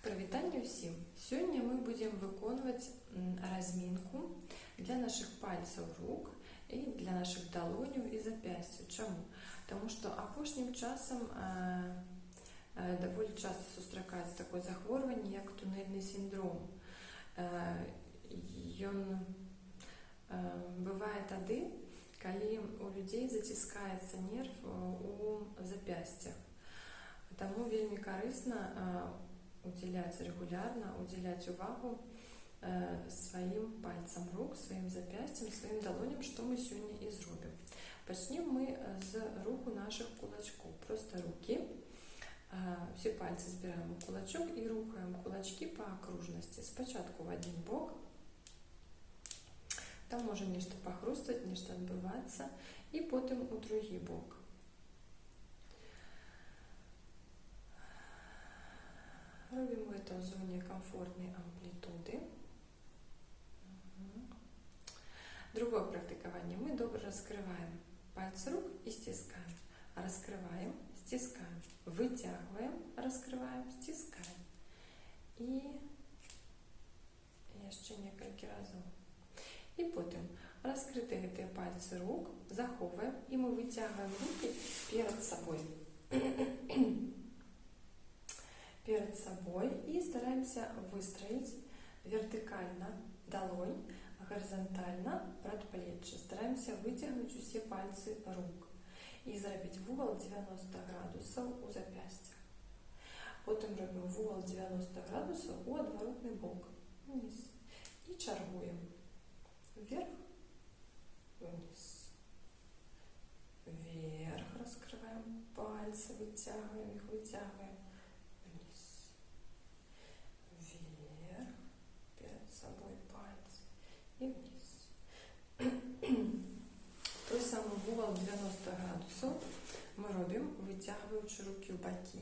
Прывітанне ўсім! Сёння мы будзем выконваць размінку для нашых пальцаў рук і для нашых далоняў і запясцяў. Чаму? Таму што апошнім часам даволі часта сустракаецца такое захворванне, як туннельны сіндром. Ён бывае тады, калі у людзей заціскаецца нерв у запясцях. Таму вельмі карысна регулярно уделять увагу своим пальцам рук, своим запястьям, своим долоням, что мы сегодня и зробим. Начнем мы с рук наших кулачков. Просто руки. Все пальцы збираем у кулачок и рухаем кулачки по окружности. Спочатку в один бок. Там може нечто похрустать, нечто отбиваться. И потом у другий бок. Робим в этой зоне комфортной амплитуды. Другое практикование. Мы добре раскрываем пальцы рук и стискаем. Раскрываем, стискаем. Вытягиваем, раскрываем, стискаем. И еще несколько разов. И потом раскрытые эти пальцы рук заховываем. И мы вытягиваем руки перед собой. Перед собой и стараемся выстроить вертикально долонь, горизонтально предплечье. Стараемся вытягнуть все пальцы рук и сделать в угол 90 градусов у запястья. Потом робим в угол 90 градусов у отворотный бок, вниз. И чаргуем вверх, вниз. Вверх раскрываем пальцы, вытягиваем их, вытягиваем. И вниз. То есть самый угол 90 градусов мы робим, вытягиваючи руки в боки.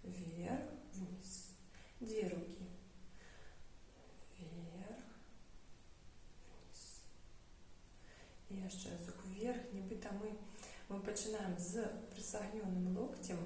Вверх, вниз. Две руки. Вверх, вниз. И еще разок вверх. Нібито мы починаем с присогненным локтем.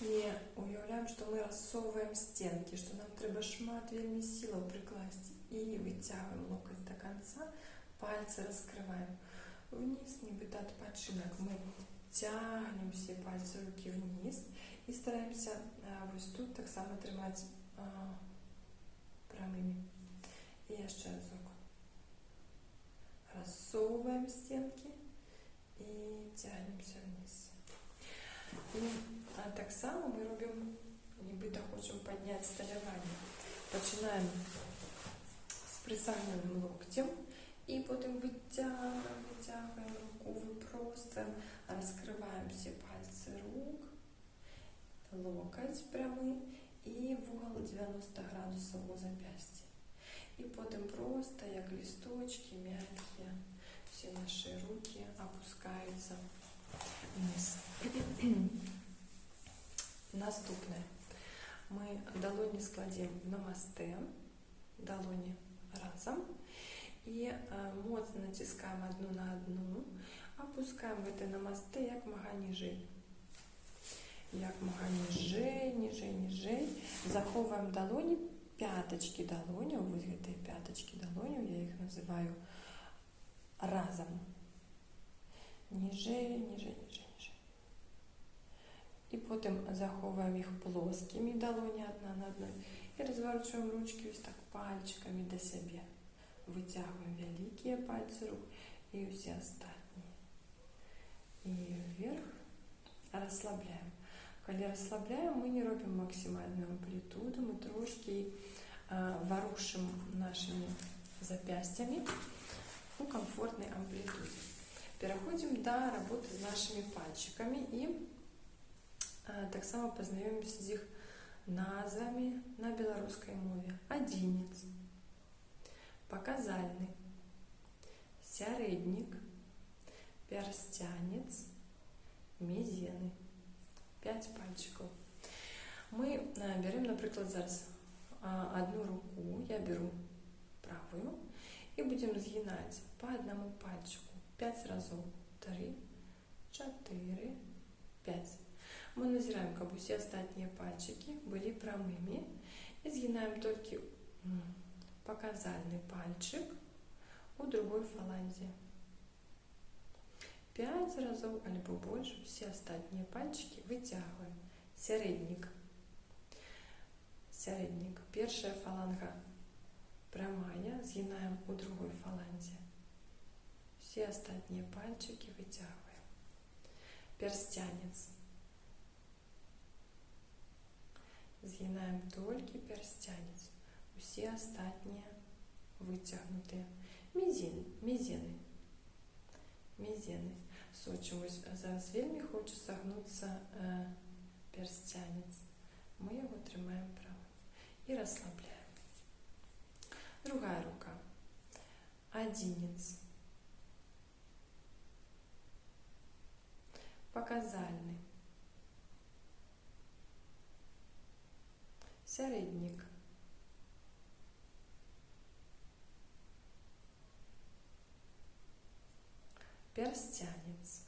И уявляем, что мы рассовываем стенки, что нам треба шмат вельми силу прикласть. И вытягиваем локоть до конца, пальцы раскрываем. Вниз, нібито отпочинок. Мы тягнем все пальцы руки вниз и стараемся вот тут так само тримать прямыми. И еще разок. Рассовываем стенки и тягнемся вниз. И так само мы робим, нібито хочемо поднять столевание. Начинаем с присогненным локтем и потом вытягиваем руку, выпростываем, раскрываем все пальцы рук, локоть прямый и в угол 90 градусов у запястья. И потом просто, как листочки мягкие, все наши руки опускаются вниз. Наступне. Мы долоні складем в намасте, долоні разом. И моцно натискаем одну на одну. Опускаем в это намасте, як мага ніжей. Як мага ніжей, ніжей, ніжей. Заховываем долоні, пяточки долоні. Вот этой пяточки долоні, я их называю разом. Ніжей, ніжей, ніжей. И потом заховываем их плоскими долони одна на одной. И разворачиваем ручки вот так пальчиками до себя. Вытягиваем великие пальцы рук и все остальные. И вверх расслабляем. Когда расслабляем, мы не робим максимальную амплитуду, мы трошки ворушим нашими запястьями у комфортной амплитуде. Переходим до работы с нашими пальчиками и так само познайомимся з їх назвами на білоруській мові. Одинець, показальний, середник, перстянець, мізинний. 5 пальчиков. Мы берем, например, зараз одну руку, я беру правую, и будем сгинать по одному пальчику 5 разов. 3, 4, 5. Мы назираем, каб усе астатнія пальчики былі прамымі і згінаем толькі показальны пальчик у другой фаланзе. 5 разоў альбо больш усе астатнія пальчики выцягваем. Сярэднік. Сярэднік. Першая фаланга прамая, згінаем у другой фаланзе. Все астатнія пальчики выцягваем. Персцянец. Згінаем толькі персцянец. Усе астатнія выцягнутыя. Мізіны. Мізіны. Сочым, зараз вельмі хоча сагнуцца персцянец. Мы яго трымаем правым і расслабляем. Другая рука. Адзінец. Показальны. Сярэднік. Персцянец.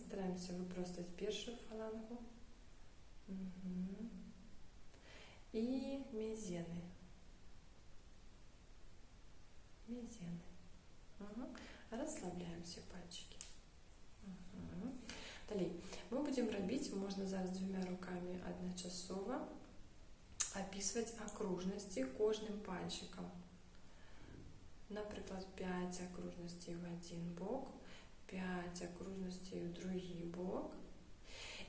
Стараемся выпростаць першую фалангу. И мизены. Мизены. Расслабляем все пальчики. Далей. Мы будем робить, можно зараз двумя руками одночасово, описывать окружности кожным пальчиком. Например, 5 окружностей в один бок, 5 окружностей в другий бок.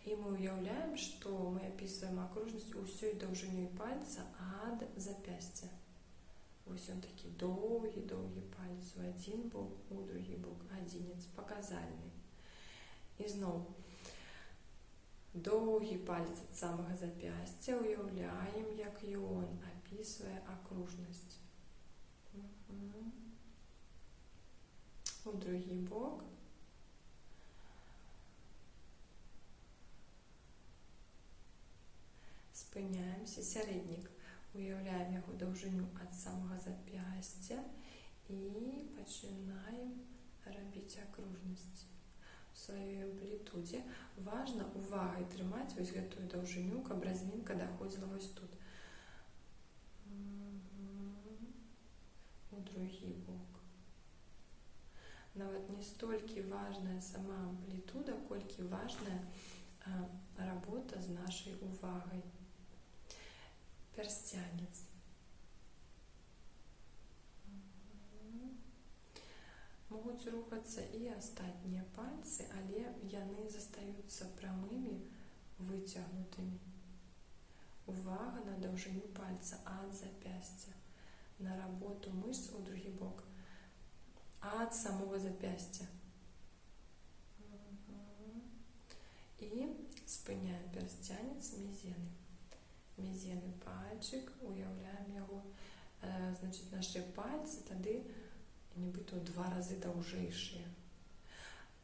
И мы уявляем, что мы описываем окружность усей даўжынёй пальца ад запястья. Вось он такі доўгі палец у один бок, у другі бок, адзінец, паказальны. І зноў доўгі палец ад самага запястья, уяўляем, як ён опісвае окружнасць. У другі бок. Спыняемся, сярэднік. Уяўляем яго даўжыню ад самага запястья і пачынаем рабіць акружнасць у сваёй амплітудзе. Важна увагай трымаць вось гэтую даўжыню, каб размінка даходзіла вось тут. У другі бок. Нават не столькі важная сама амплітуда, колькі важная работа з нашай увагай. Персцянец. Могуць рухацца і астатнія пальцы, але яны застаюцца прамымі, выцягнутымі. Увага на даўжыню пальца ад запястья, на работу мышц у другі бок, ад самого запястья. І спыняем персцянец, мізены. Мізены пальчик, уяўляем яго, значыць, нашы пальцы тады нібыта ў 2 разы даўжэйшыя.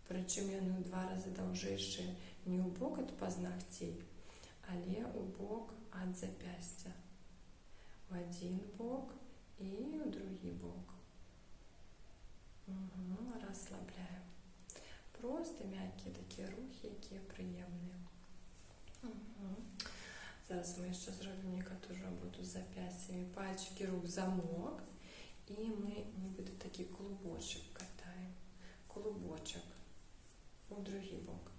Прычым яны ў 2 разы даўжэйшыя не ў бок ад пазнагцей, але ў бок ад запястья. У адзін бок і ў другі бок. Расслабляем. Просто мяккія такія рухі, якія прыемныя. Зараз мы яшчэ зробім некаторую работу з запястьямі. Пальчики рук замок, і мы нібыта такі клубочак катаем. Клубочак у другі бок.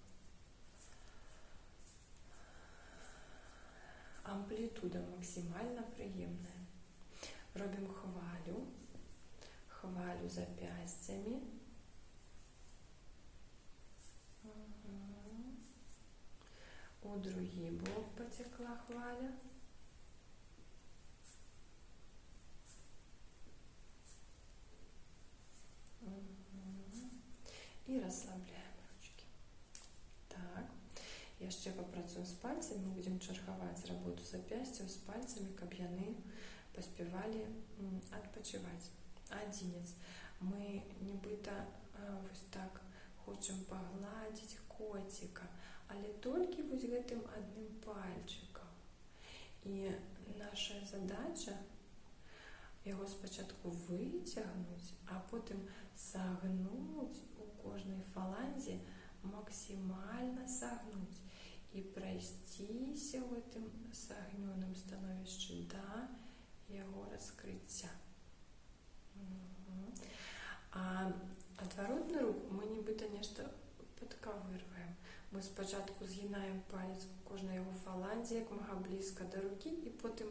Амплітуда максимально прыемная. Робім хвалю. Хвалю запястьями. У другі бок потекла хваля. І расслабляем ручки. Так. Яшчэ попрацуем з пальцамі. Мы будем чаргаваць работу запястьяў з пальцамі, каб яны паспявалі адпачываць. Адзінец. Мы нібыта вось так хочам пагладзіць коціка, але толькі вось гэтым адным пальчиком. І наша задача яго спачатку выцягнуць, а потым сагнуць у кожнай фаланзе максимально согнуть и пройтись в этом согненном становішчы до его раскрытия. А отворотный рух мы нібито нешта подковырываем. Мы спочатку згинаем палец у кожнай его фаланзе, як мага близко до руки, и потом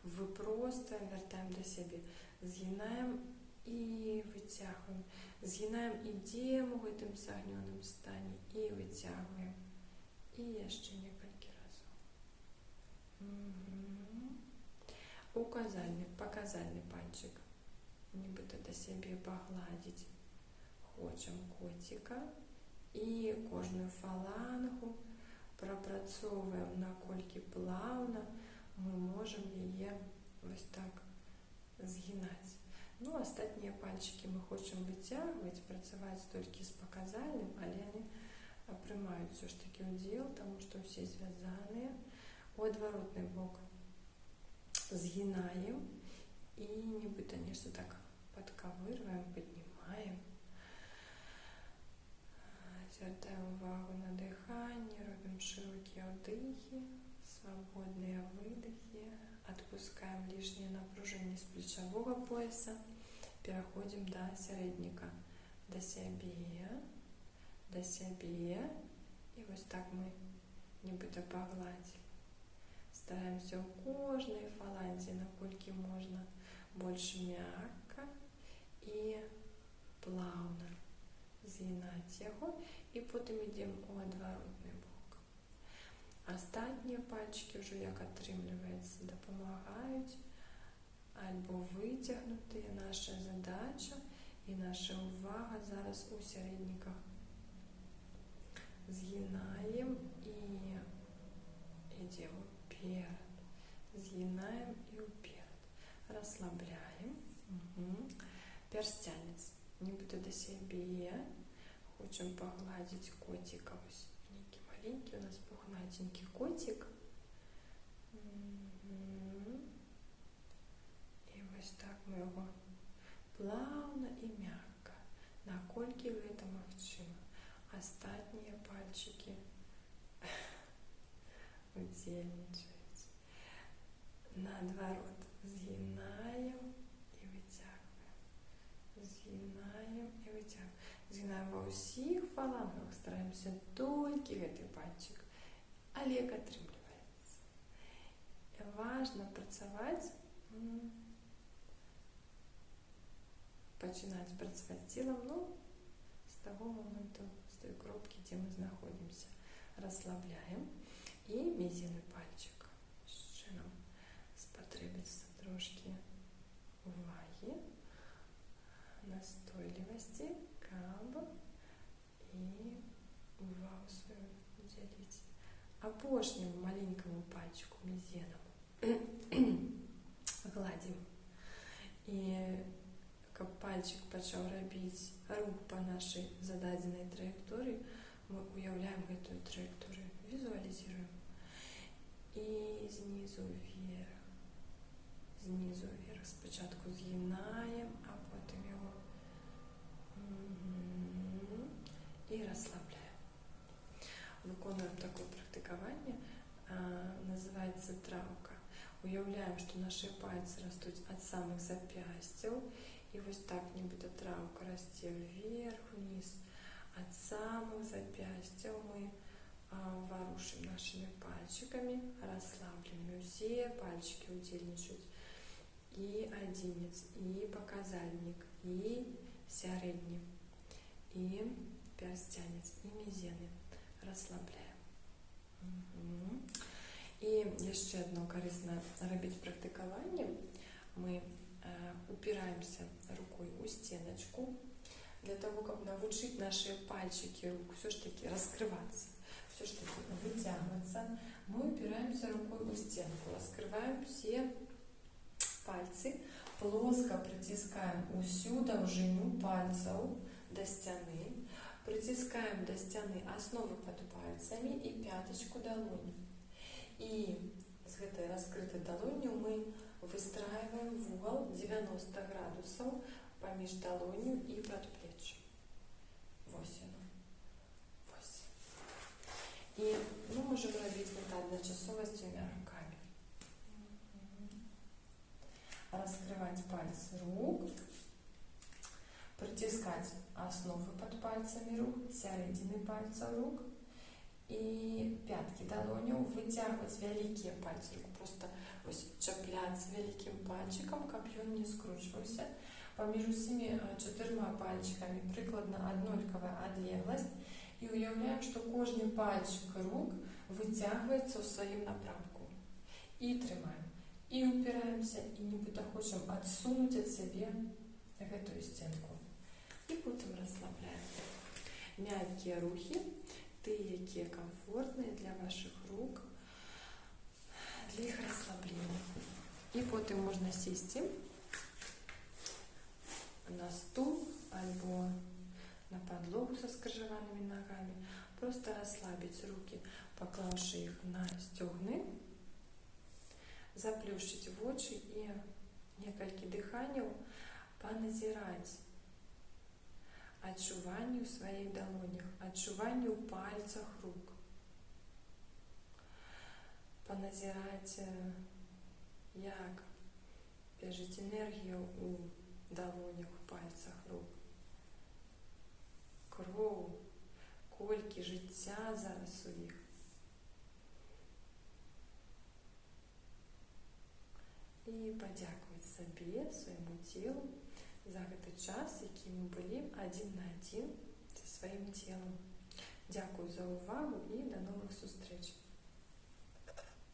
выпростаем, вертаем до себе. Згинаем и вытягиваем. Згинаем и идем в этом согненном стане и вытягиваем. И еще несколько разов. Указальный, показальный пальчик. Нібито до себе погладить. Хочем котика. І кожну фалангу пропрацьовуємо, накольки плавно ми можемо її ось так згинати. Ну, остальні пальчики ми хочемо витягувати, працювати тільки з показальним, але вони приймають все ж таки уділ, тому що всі зв'язані. У відворотний бок згинаємо і нібито нечто так подковырываем, піднімаємо. Звертаем увагу на дыхание, робим широкие вдохи, свободные выдохи, отпускаем лишнее напряжение с плечевого пояса, переходим до середника, до себе, и вот так мы нібито погладили. Стараемся у кожной фаланзе, накольки можно, больше мягко и плавно згинати його, і потім йдемо у відворотний бок. Останні пальчики вже, як отримлюється, допомагають або витягнути. Наша задача і наша увага зараз у середниках. Згинаємо і йдемо вперед. Згинаємо і вперед. Розслабляємо. Перстянець. Нібито до себе. Хочем погладить котика. Ось некий маленький у нас пухнатенький котик. І ось так ми його плавно і м'яко, накольки це можливо. Останні пальчики удільничають. Наоборот, згинаємо і витягуємо. Згинаємо і витягуємо. Згинаємо во всіх фалангах, стараємося тільки цей пальчик, але як отримлюється. Важно працювати, починати працювати тілом, ну, з того моменту, з тої кропки, де ми знаходимося. Розслабляємо. І мізинний пальчик. Ще нам спотребиться трошки уваги, настойливости, и увагу свою уделить. Опошнему маленькому пальчику мизинному гладим. И как пальчик почав робить рух по нашей зададенной траектории, мы уявляем эту траекторию, визуализируем. И снизу вверх. Знизу вверх. Спочатку згинаємо, а потім його и расслабляем. Виконуємо таке практикування, називається травка. Уявляємо, що наші пальці ростуть від самих зап'ястів, і ось так нібито травка росте вверх, вниз. От самых запястьев мы ворушим нашими пальчиками, расслабленными. Все пальчики удельничают. И одинец, и показальник, и середний, и перстянец, и мизинный. Расслабляем. И еще одно корыстное робить практикование. Мы упираемся рукой у стеночку, для того, как научить наши пальчики рук все-таки раскрываться, все-таки вытягиваться. Мы упираемся рукой у стенку, раскрываем все пальцы, плоско притискаем усю довжину пальцев до стены, притискаем до стены основы под пальцами и пяточку долони. И с этой раскрытой долонью мы выстраиваем в угол 90 градусов поміж долонью и предплечьем. 8. І ми можемо робити вот одночасово з двумя руками. Раскрывать пальцы рук, притискать основы под пальцами рук, середины пальцев рук и пятки долонью, вытягивать великие пальцы рук, просто ось чіпляться великим пальчиком, каб ён не скручивался. Поміж усіми 4 пальчиками прикладно однолькова одлеглость. И уявляем, что кожный пальчик рук вытягивается в своем напрамку. И тримаем. И упираемся, и нібито хочемо отсунуть от себе эту стенку. И потом расслабляем. Мягкие рухи, які комфортные для ваших рук, для их расслабления. И потом можно сесть на стул або на подлогу со скрижованными ногами, просто расслабить руки, поклавши их на стегны, заплющить в очи и несколько дыханий поназирать отчуванию в своих долонях, отчуванию в пальцах рук. Поназирать, як бежить энергию у долонях, в пальцах рук. Кров, кольки життя зараз у їх. І подякувати собі, своєму тілу за цей час, який ми були один на один зі своїм тілом. Дякую за увагу і до нових зустріч.